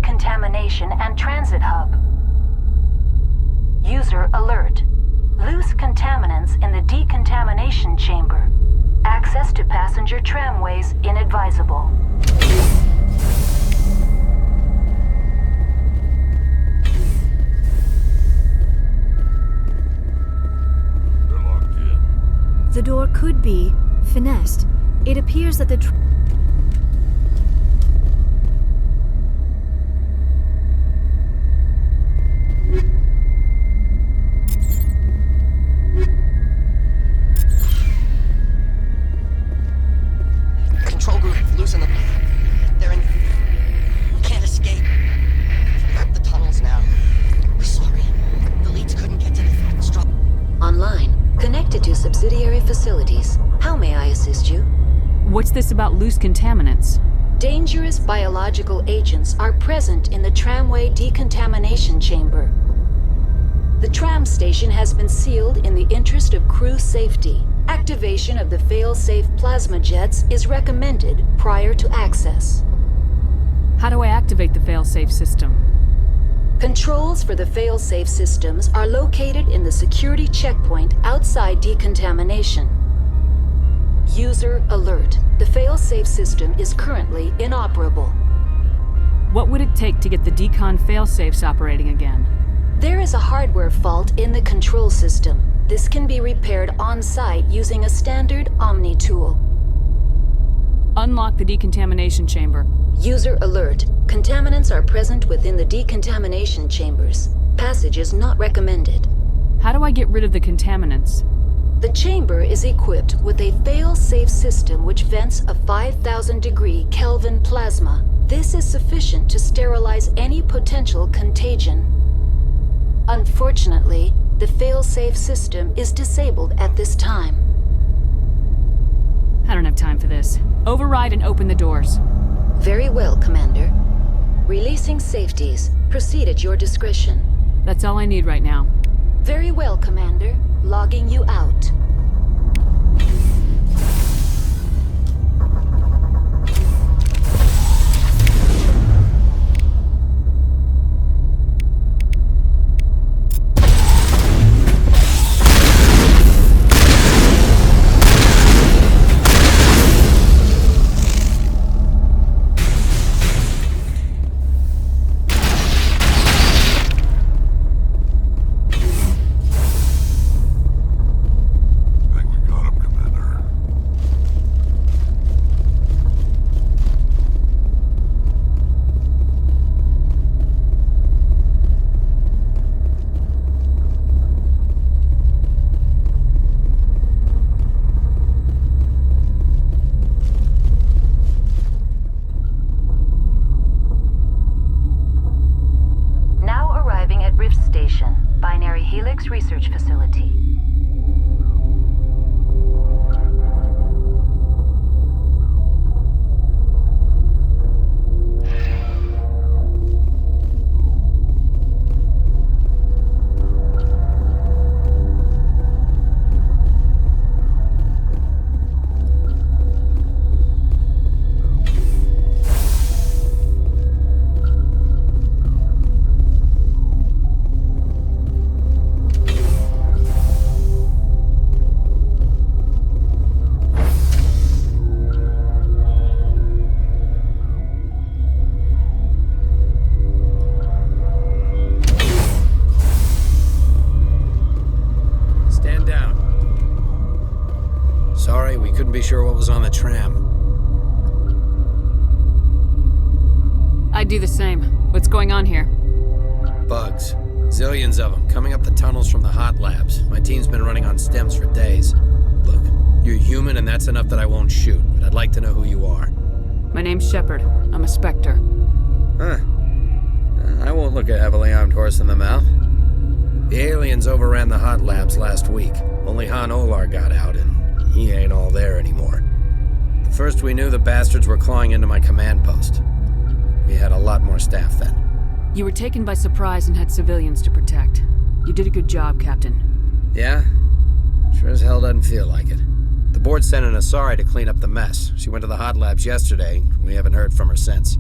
decontamination and transit hub. User alert. Loose contaminants in the decontamination chamber. Access to passenger tramways inadvisable. They're locked in. The door could be finessed. It appears that the Control group, loosen them. They're in... We can't escape. Up the tunnels now. We're sorry. The leads couldn't get to the struck. Online. Connected to subsidiary facilities. How may I assist you? What's this about loose contaminants? Dangerous biological agents are present in the tramway decontamination chamber. The tram station has been sealed in the interest of crew safety. Activation of the fail-safe plasma jets is recommended prior to access. How do I activate the fail-safe system? Controls for the fail-safe systems are located in the security checkpoint outside decontamination. User alert. The fail-safe system is currently inoperable. What would it take to get the decon fail-safes operating again? There is a hardware fault in the control system. This can be repaired on-site using a standard Omni tool. Unlock the decontamination chamber. User alert. Contaminants are present within the decontamination chambers. Passage is not recommended. How do I get rid of the contaminants? The chamber is equipped with a fail-safe system which vents a 5,000-degree Kelvin plasma. This is sufficient to sterilize any potential contagion. Unfortunately, the fail-safe system is disabled at this time. I don't have time for this. Override and open the doors. Very well, Commander. Releasing safeties. Proceed at your discretion. That's all I need right now. Very well, Commander. Logging you out. Research facility. Couldn't be sure what was on the tram. I'd do the same. What's going on here? Bugs. Zillions of them, coming up the tunnels from the hot labs. My team's been running on stems for days. Look, you're human and that's enough that I won't shoot, but I'd like to know who you are. My name's Shepard. I'm a Spectre. Huh. I won't look a heavily armed horse in the mouth. The aliens overran the hot labs last week. Only Han Olar got out, and he ain't all there anymore. First we knew the bastards were clawing into my command post. We had a lot more staff then. You were taken by surprise and had civilians to protect. You did a good job, Captain. Yeah? Sure as hell doesn't feel like it. The board sent an Asari to clean up the mess. She went to the hot labs yesterday. We haven't heard from her since.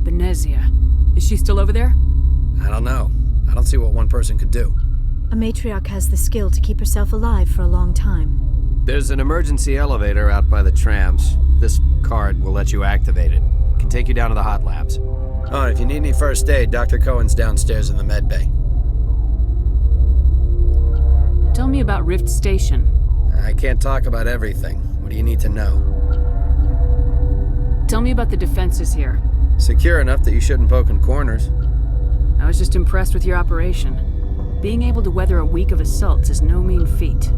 Bene Venezia. Is she still over there? I don't know. I don't see what one person could do. A matriarch has the skill to keep herself alive for a long time. There's an emergency elevator out by the trams. This card will let you activate it. It can take you down to the hot labs. Oh, and if you need any first aid, Dr. Cohen's downstairs in the med bay. Tell me about Rift Station. I can't talk about everything. What do you need to know? Tell me about the defenses here. Secure enough that you shouldn't poke in corners. I was just impressed with your operation. Being able to weather a week of assaults is no mean feat.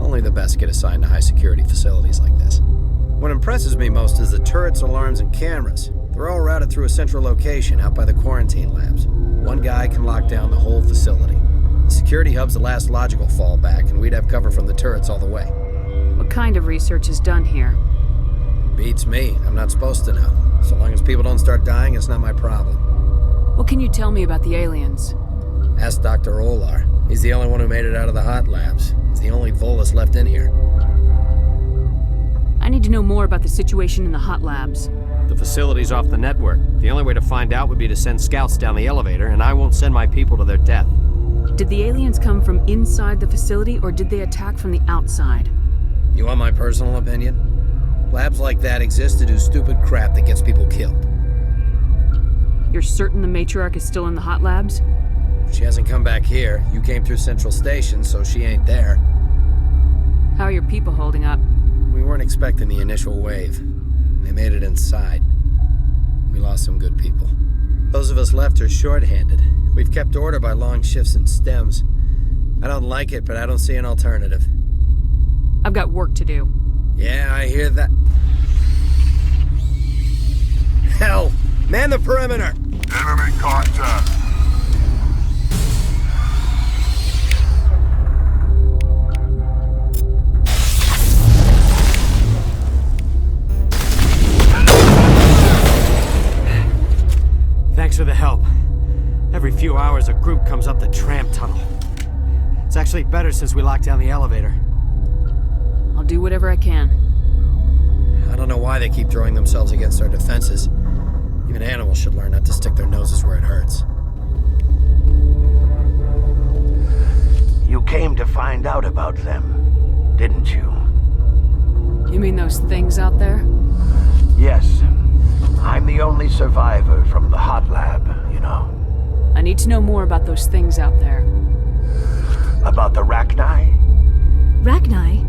Only the best get assigned to high-security facilities like this. What impresses me most is the turrets, alarms, and cameras. They're all routed through a central location out by the quarantine labs. One guy can lock down the whole facility. The security hub's the last logical fallback, and we'd have cover from the turrets all the way. What kind of research is done here? Beats me. I'm not supposed to know. So long as people don't start dying, it's not my problem. What can you tell me about the aliens? Ask Dr. Olar. He's the only one who made it out of the hot labs. He's the only Volus left in here. I need to know more about the situation in the hot labs. The facility's off the network. The only way to find out would be to send scouts down the elevator, and I won't send my people to their death. Did the aliens come from inside the facility, or did they attack from the outside? You want my personal opinion? Labs like that exist to do stupid crap that gets people killed. You're certain the matriarch is still in the hot labs? She hasn't come back here. You came through Central Station, so she ain't there. How are your people holding up? We weren't expecting the initial wave. They made it inside. We lost some good people. Those of us left are short-handed. We've kept order by long shifts and stems. I don't like it, but I don't see an alternative. I've got work to do. Yeah, I hear that. Hell! Man the perimeter! Enemy contact. Thanks for the help. Every few hours, a group comes up the tram tunnel. It's actually better since we locked down the elevator. I'll do whatever I can. I don't know why they keep throwing themselves against our defenses. Even animals should learn not to stick their noses where it hurts. You came to find out about them, didn't you? You mean those things out there? Yes. I'm the only survivor from the hot lab, you know. I need to know more about those things out there. About the Rachni? Rachni?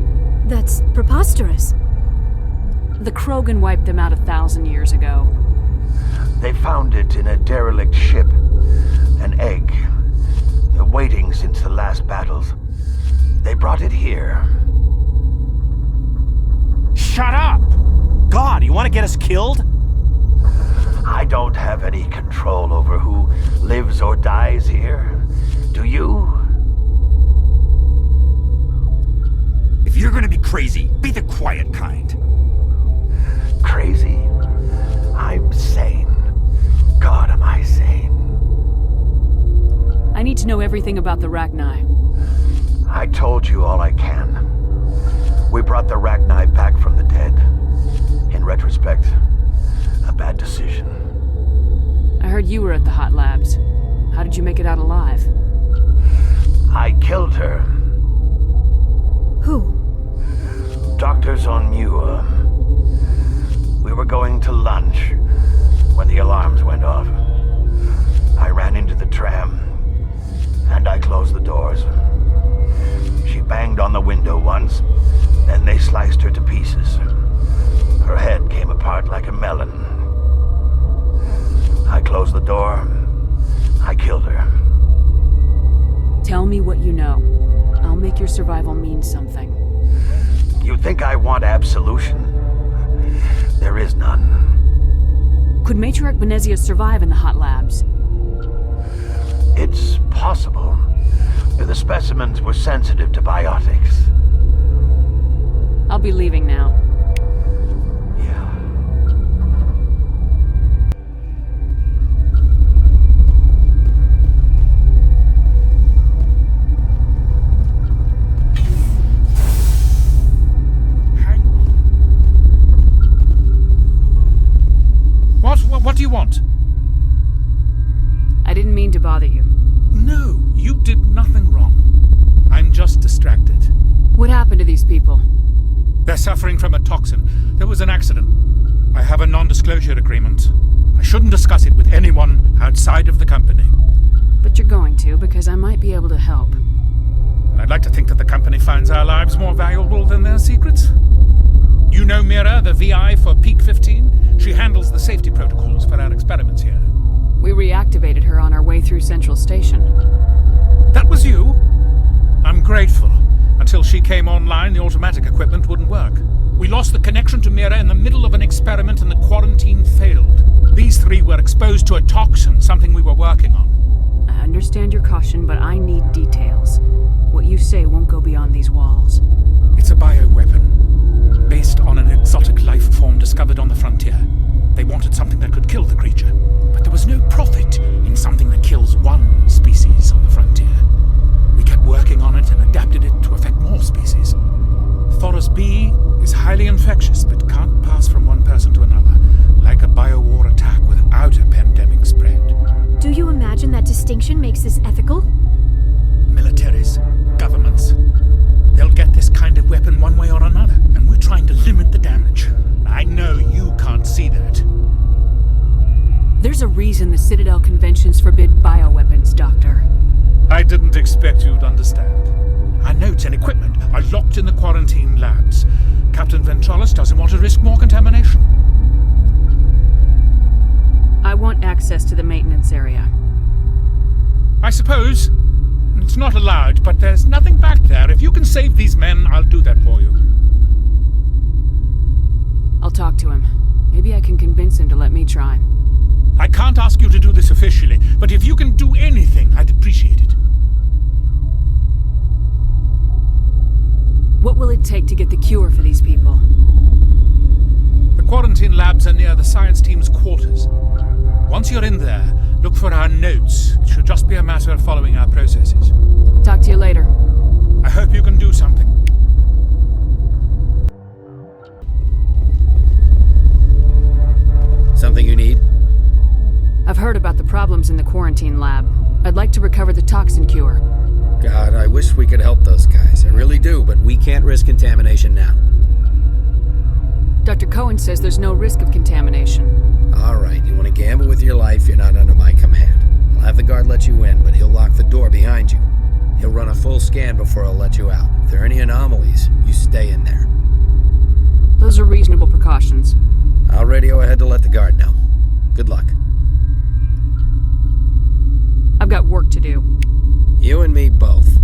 That's preposterous. The Krogan wiped them out 1,000 years ago. They found it in a derelict ship. An egg. Waiting since the last battles. They brought it here. Shut up! God, you want to get us killed? I don't have any control over who lives or dies here. Do you? If you're gonna be crazy, be the quiet kind. Crazy? I'm sane. God, am I sane? I need to know everything about the Rachni. I told you all I can. We brought the Rachni back from the dead. In retrospect, a bad decision. I heard you were at the hot labs. How did you make it out alive? I killed her. Who? Doctors on Muir. We were going to lunch when the alarms went off. I ran into the tram, and I closed the doors. She banged on the window once, then they sliced her to pieces. Her head came apart like a melon. I closed the door. I killed her. Tell me what you know. I'll make your survival mean something. You think I want absolution? There is none. Could Matriarch Venezia survive in the hot labs? It's possible. The specimens were sensitive to biotics. I'll be leaving now. Yeah. What do you want? bother you. No, you did nothing wrong. I'm just distracted. What happened to these people? They're suffering from a toxin. There was an accident. I have a non-disclosure agreement. I shouldn't discuss it with anyone outside of the company. But you're going to, because I might be able to help. And I'd like to think that the company finds our lives more valuable than their secrets. You know Mira, the VI for Peak 15? She handles the safety protocols for our experiments here. We reactivated her on our way through Central Station. That was you? I'm grateful. Until she came online, the automatic equipment wouldn't work. We lost the connection to Mira in the middle of an experiment and the quarantine failed. These three were exposed to a toxin, something we were working on. I understand your caution, but I need details. What you say won't go beyond these walls. It's a bioweapon, based on an exotic life form discovered on the frontier. They wanted something that could kill the creature, but there was no profit in something that kills one species on the frontier. We kept working on it and adapted it to affect more species. Thoros B is highly infectious, but can't pass from one person to another, like a biowar attack without a pandemic spread. Do you imagine that distinction makes this ethical? Militaries, governments, they'll get this kind of weapon one way or another, and we're trying to limit the damage. I know you can't see that. There's a reason the Citadel conventions forbid bioweapons, Doctor. I didn't expect you'd understand. Our notes and equipment are locked in the quarantine labs. Captain Ventralis doesn't want to risk more contamination. I want access to the maintenance area. I suppose it's not allowed, but there's nothing back there. If you can save these men, I'll do that for you. I'll talk to him. Maybe I can convince him to let me try. I can't ask you to do this officially, but if you can do anything, I'd appreciate it. What will it take to get the cure for these people? The quarantine labs are near the science team's quarters. Once you're in there, look for our notes. It should just be a matter of following our processes. Talk to you later. I hope you can do something. Something you need? I've heard about the problems in the quarantine lab. I'd like to recover the toxin cure. God, I wish we could help those guys. I really do, but we can't risk contamination now. Dr. Cohen says there's no risk of contamination. All right, you want to gamble with your life, you're not under my command. I'll have the guard let you in, but he'll lock the door behind you. He'll run a full scan before he'll let you out. If there are any anomalies, you stay in there. Those are reasonable precautions. I'll radio ahead to let the guard know. Good luck. I've got work to do. You and me both.